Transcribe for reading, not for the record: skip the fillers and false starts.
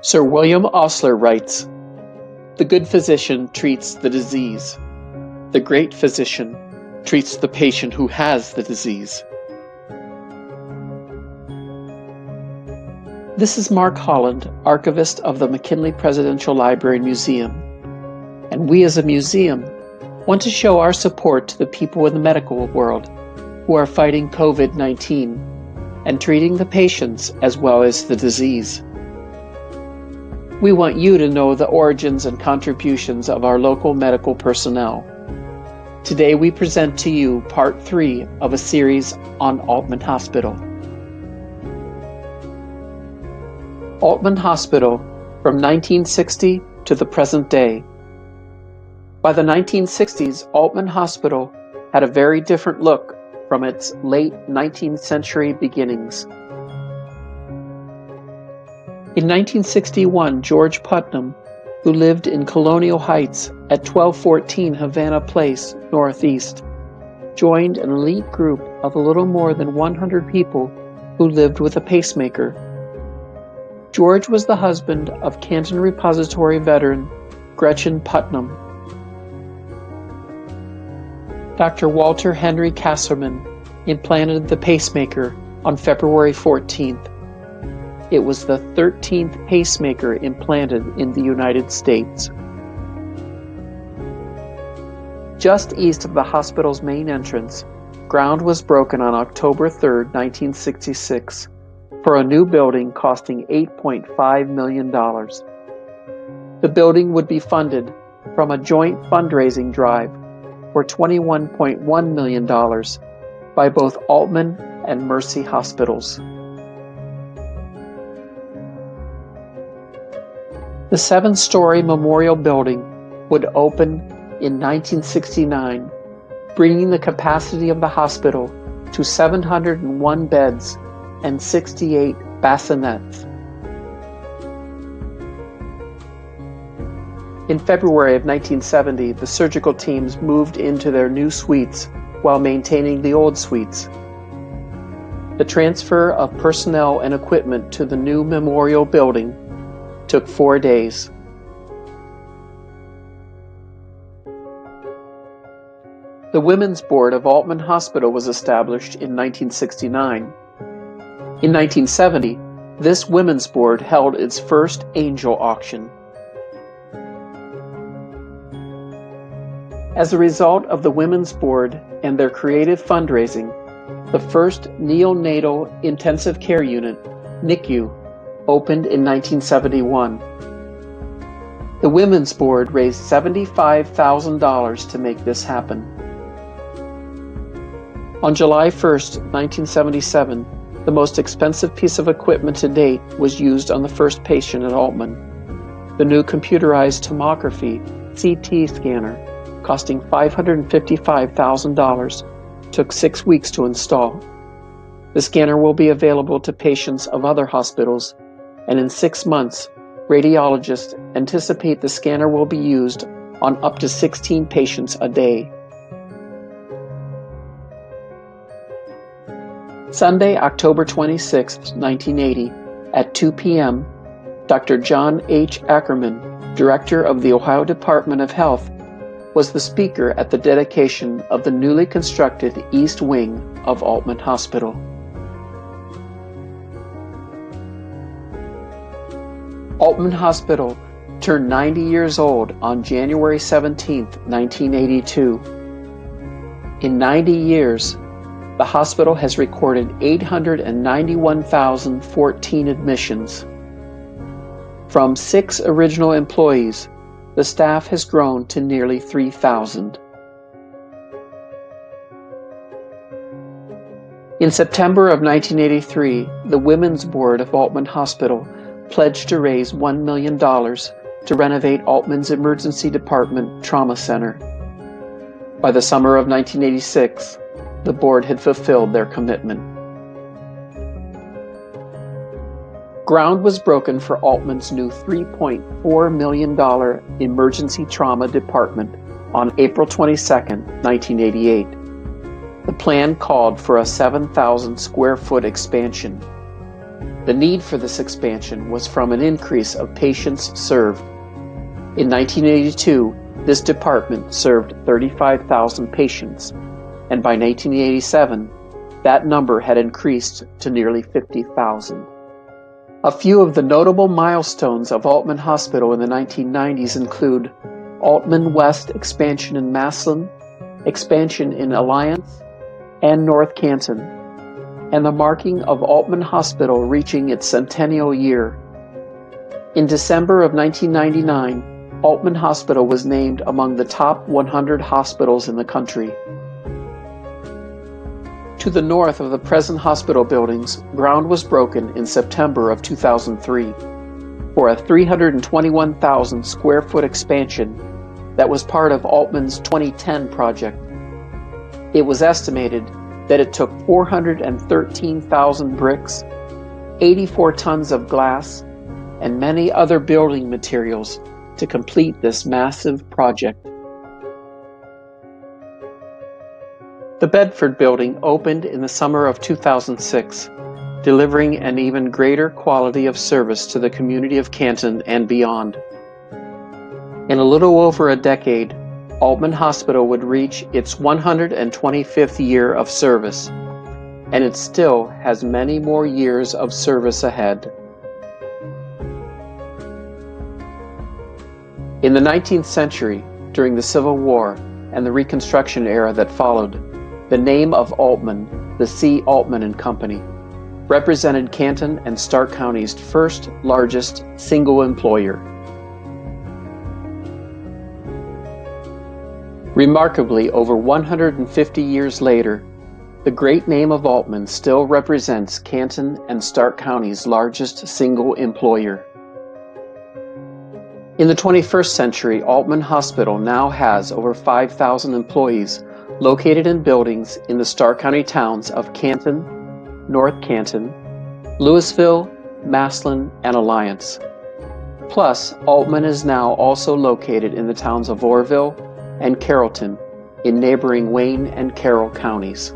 Sir William Osler writes, "The good physician treats the disease. The great physician treats the patient who has the disease." This is Mark Holland, Archivist of the McKinley Presidential Library Museum, and we as a museum want to show our support to the people in the medical world who are fighting COVID-19 and treating the patients as well as the disease. We want you to know the origins and contributions of our local medical personnel. Today we present to you part 3 of a series on Aultman Hospital. Aultman Hospital from 1960 to the present day. By the 1960s, Aultman Hospital had a very different look from its late 19th century beginnings. In 1961, George Putnam, who lived in Colonial Heights at 1214 Havana Place, Northeast, joined an elite group of a little more than 100 people who lived with a pacemaker. George was the husband of Canton Repository veteran Gretchen Putnam. Dr. Walter Henry Kasserman implanted the pacemaker on February 14th. It was the 13th pacemaker implanted in the United States. Just east of the hospital's main entrance, ground was broken on October 3, 1966, for a new building costing $8.5 million. The building would be funded from a joint fundraising drive for $21.1 million by both Aultman and Mercy hospitals. The 7-story memorial building would open in 1969, bringing the capacity of the hospital to 701 beds and 68 bassinets. In February of 1970, the surgical teams moved into their new suites while maintaining the old suites. The transfer of personnel and equipment to the new memorial building took 4 days. The Women's Board of Aultman Hospital was established in 1969. In 1970, this Women's Board held its first angel auction. As a result of the Women's Board and their creative fundraising, the first neonatal intensive care unit, NICU, opened in 1971. The Women's Board raised $75,000 to make this happen. On July 1, 1977, the most expensive piece of equipment to date was used on the first patient at Aultman. The new computerized tomography CT scanner, costing $555,000, took 6 weeks to install. The scanner will be available to patients of other hospitals, and in 6 months, radiologists anticipate the scanner will be used on up to 16 patients a day. Sunday, October 26, 1980, at 2 p.m., Dr. John H. Ackerman, Director of the Ohio Department of Health, was the speaker at the dedication of the newly constructed East Wing of Aultman Hospital. Aultman Hospital turned 90 years old on January 17, 1982. In 90 years, the hospital has recorded 891,014 admissions. From 6 original employees, the staff has grown to nearly 3,000. In September of 1983, the Women's Board of Aultman Hospital pledged to raise $1 million to renovate Aultman's Emergency Department Trauma Center. By the summer of 1986, the board had fulfilled their commitment. Ground was broken for Aultman's new $3.4 million emergency trauma department on April 22, 1988. The plan called for a 7,000 square foot expansion. The need for this expansion was from an increase of patients served. In 1982, this department served 35,000 patients, and by 1987, that number had increased to nearly 50,000. A few of the notable milestones of Aultman Hospital in the 1990s include Aultman West expansion in Massillon, expansion in Alliance and North Canton, and the marking of Aultman Hospital reaching its centennial year. In December of 1999, Aultman Hospital was named among the top 100 hospitals in the country. To the north of the present hospital buildings, ground was broken in September of 2003 for a 321,000 square foot expansion that was part of Aultman's 2010 project. It was estimated that it took 413,000 bricks, 84 tons of glass, and many other building materials to complete this massive project. The Bedford Building opened in the summer of 2006, delivering an even greater quality of service to the community of Canton and beyond. In a little over a decade, Aultman Hospital would reach its 125th year of service, and it still has many more years of service ahead. In the 19th century, during the Civil War and the Reconstruction era that followed, the name of Aultman, the C. Aultman and Company, represented Canton and Stark County's first largest single employer. Remarkably, over 150 years later, the great name of Aultman still represents Canton and Stark County's largest single employer. In the 21st century, Aultman Hospital now has over 5,000 employees located in buildings in the Stark County towns of Canton, North Canton, Louisville, Massillon, and Alliance. Plus, Aultman is now also located in the towns of Orrville and Carrollton in neighboring Wayne and Carroll counties.